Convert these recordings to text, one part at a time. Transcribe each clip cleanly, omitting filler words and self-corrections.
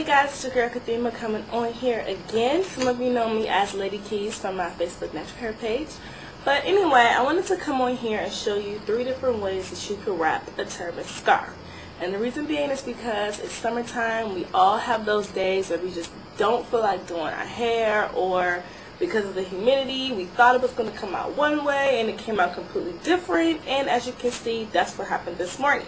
Hey guys, it's your girl Kathima coming on here again. Some of you know me as Lady Keys from my Facebook Natural Hair page. But anyway, I wanted to come on here and show you 3 different ways that you could wrap a turban scarf. And the reason being is because it's summertime. We all have those days where we just don't feel like doing our hair, or because of the humidity, we thought it was going to come out one way and it came out completely different. And as you can see, that's what happened this morning.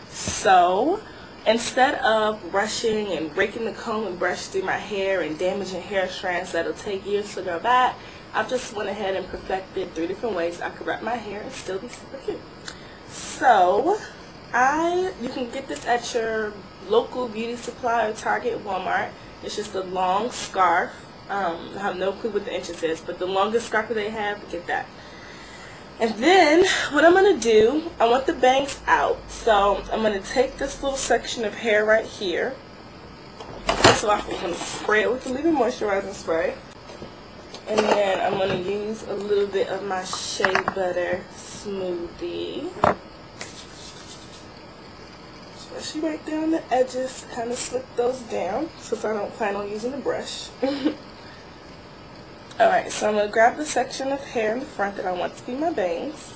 So instead of rushing and breaking the comb and brush through my hair and damaging hair strands that'll take years to grow back, I just went ahead and perfected 3 different ways I could wrap my hair and still be super cute. So you can get this at your local beauty supply or Target, Walmart. It's just a long scarf. I have no clue what the inches is, but the longest scarf that they have, get that. And then what I'm going to do, I want the bangs out, so I'm going to take this little section of hair right here. First off, I'm going to spray it with the leave-in moisturizing spray. And then I'm going to use a little bit of my shea butter smoothie. Especially right there on the edges, kind of slip those down since I don't plan on using a brush. Alright, so I'm going to grab the section of hair in the front that I want to be my bangs.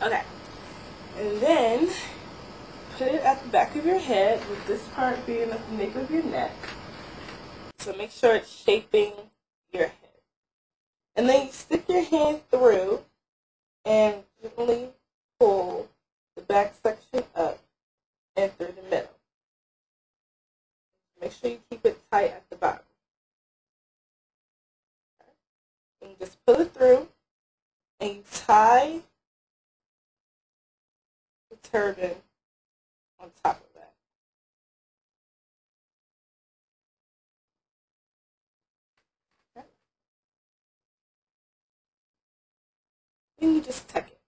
Okay, and then put it at the back of your head, with this part being at the nape of your neck. So make sure it's shaping your head. And then you stick your hand through and gently pull the back section up and through the middle. Make sure you keep it tight at the bottom. Okay. And you just pull it through and you tie the turban on top of that. Okay. Then you just tuck it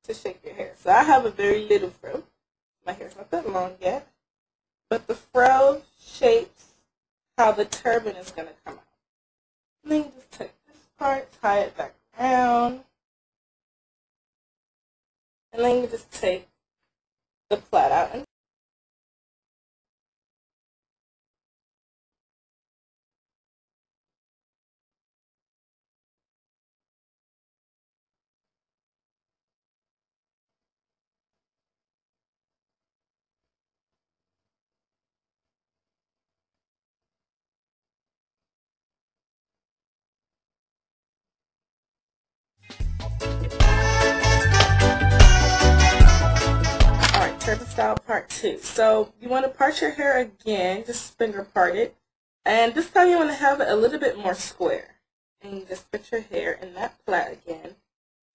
to shape your hair. So I have a very little fro. My hair's not that long yet. But the fro shapes how the turban is going to come out. And then you just take this part, tie it back around. And then you just take the plait out. And turban style part 2. So you want to part your hair again, just finger part it, and this time you want to have it a little bit more square. And you just put your hair in that plait again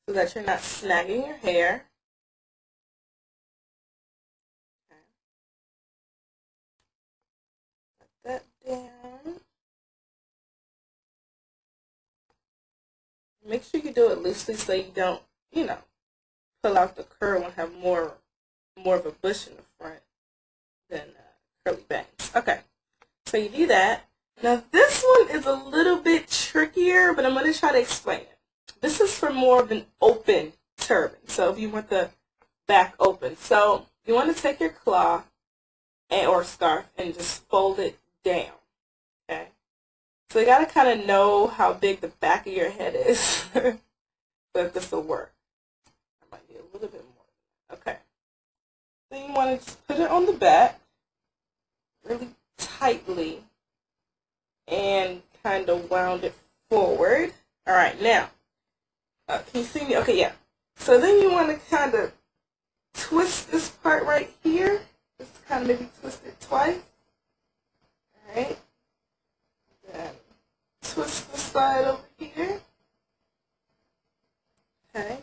so that you're not snagging your hair. Okay. Put that down. Make sure you do it loosely so you don't, pull out the curl and have more of a bush in the front than curly bangs. Okay, so you do that. Now this one is a little bit trickier, but I'm going to try to explain it. This is for more of an open turban, so if you want the back open. So you want to take your cloth or scarf and just fold it down. Okay, so you got to kind of know how big the back of your head is so that this will work. I might need a little bit more. Okay. Then you want to just put it on the back really tightly and kind of wound it forward. Alright, now, can you see me? Okay, yeah. So then you want to kind of twist this part right here. Just kind of maybe twist it twice. Alright. Then twist the side over here. Okay,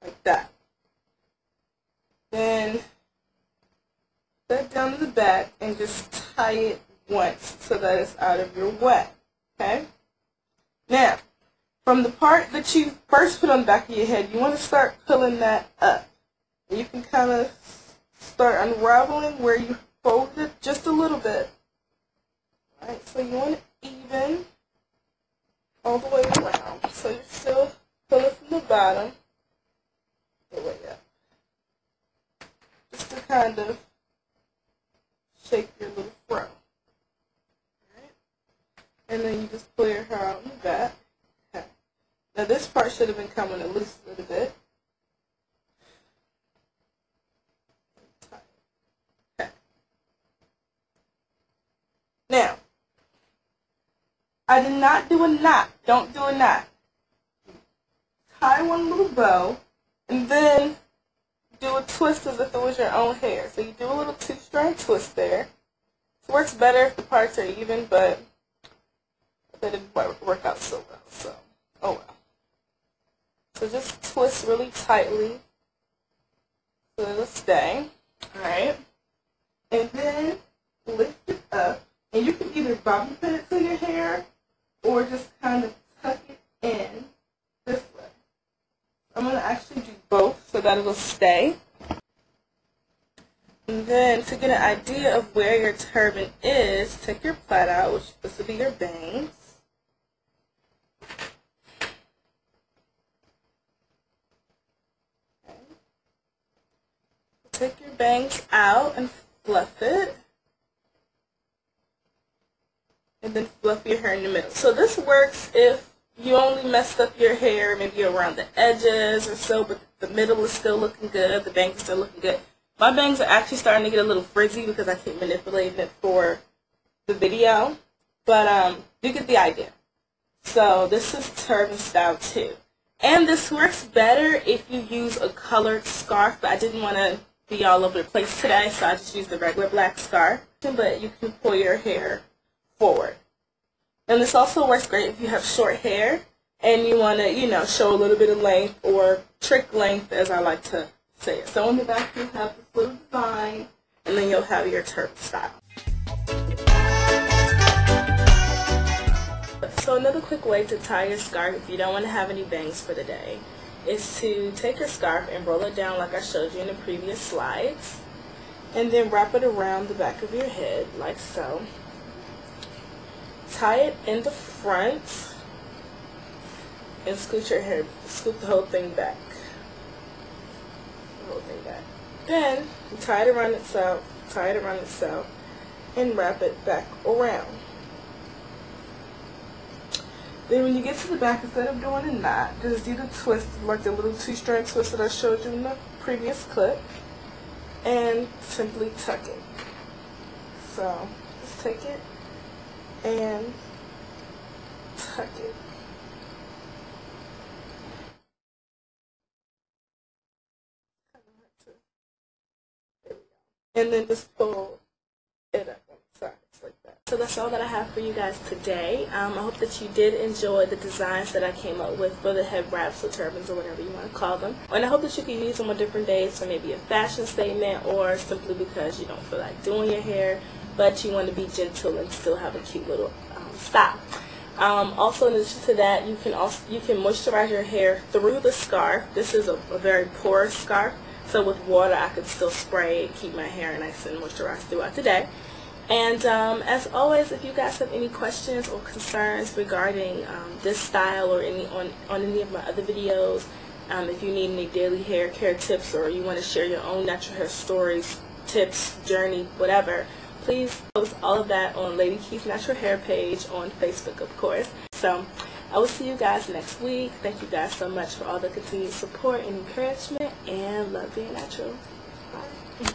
like that. Then that down to the back and just tie it once so that it's out of your way. Okay? Now, from the part that you first put on the back of your head, you want to start pulling that up. And you can kind of start unraveling where you fold it just a little bit. Alright, so you want it even all the way around. So you're still pulling from the bottom the way up. kind of shape your little fro. Alright? And then you just pull your hair out in the back. Okay. Now this part should have been coming loose a little bit. Okay. Now, I did not do a knot. Don't do a knot. Tie one little bow, and then do a twist as if it was your own hair. So you do a little two-strand twist there. It works better if the parts are even, but that didn't work out so well. So, oh well. So just twist really tightly so it'll stay. Alright. And then lift it up. And you can either bobby pin it to your hair or just kind of tuck it in this way. I'm going to actually do both so that it'll stay. And then to get an idea of where your turban is, take your plait out, which is supposed to be your bangs. Okay. Take your bangs out and fluff it. And then fluff your hair in the middle. So this works if you only messed up your hair maybe around the edges or so, but the middle is still looking good, the bangs are still looking good. My bangs are actually starting to get a little frizzy because I keep manipulating it for the video, but you get the idea. So this is turban style too. And this works better if you use a colored scarf, but I didn't want to be all over the place today, so I just used the regular black scarf. But you can pull your hair forward. And this also works great if you have short hair and you want to, you know, show a little bit of length or trick length, as I like to say it. So in the back you have this little design, and then you'll have your turban style. So another quick way to tie your scarf if you don't want to have any bangs for the day is to take your scarf and roll it down like I showed you in the previous slides, and then wrap it around the back of your head like so. Tie it in the front and scoot your hair, scoot the whole thing back. Then you tie it around itself, and wrap it back around. Then when you get to the back, instead of doing a knot, just do the twist, like the little two-strand twist that I showed you in the previous clip, and simply tuck it. So just take it and tuck it. And then just pull it up on the sides like that. So that's all that I have for you guys today. I hope that you did enjoy the designs that I came up with for the head wraps or turbans or whatever you want to call them. And I hope that you can use them on different days for maybe a fashion statement or simply because you don't feel like doing your hair, but you want to be gentle and still have a cute little style. Also, in addition to that, you can moisturize your hair through the scarf. This is a very porous scarf, so with water I could still spray it, keep my hair nice and moisturized throughout the day. And as always, if you guys have any questions or concerns regarding this style or on any of my other videos, if you need any daily hair care tips or you want to share your own natural hair stories, tips, journey, whatever, please post all of that on Lady Keys Natural Hair page on Facebook, of course. So I will see you guys next week. Thank you guys so much for all the continued support and encouragement, and love being natural. Bye.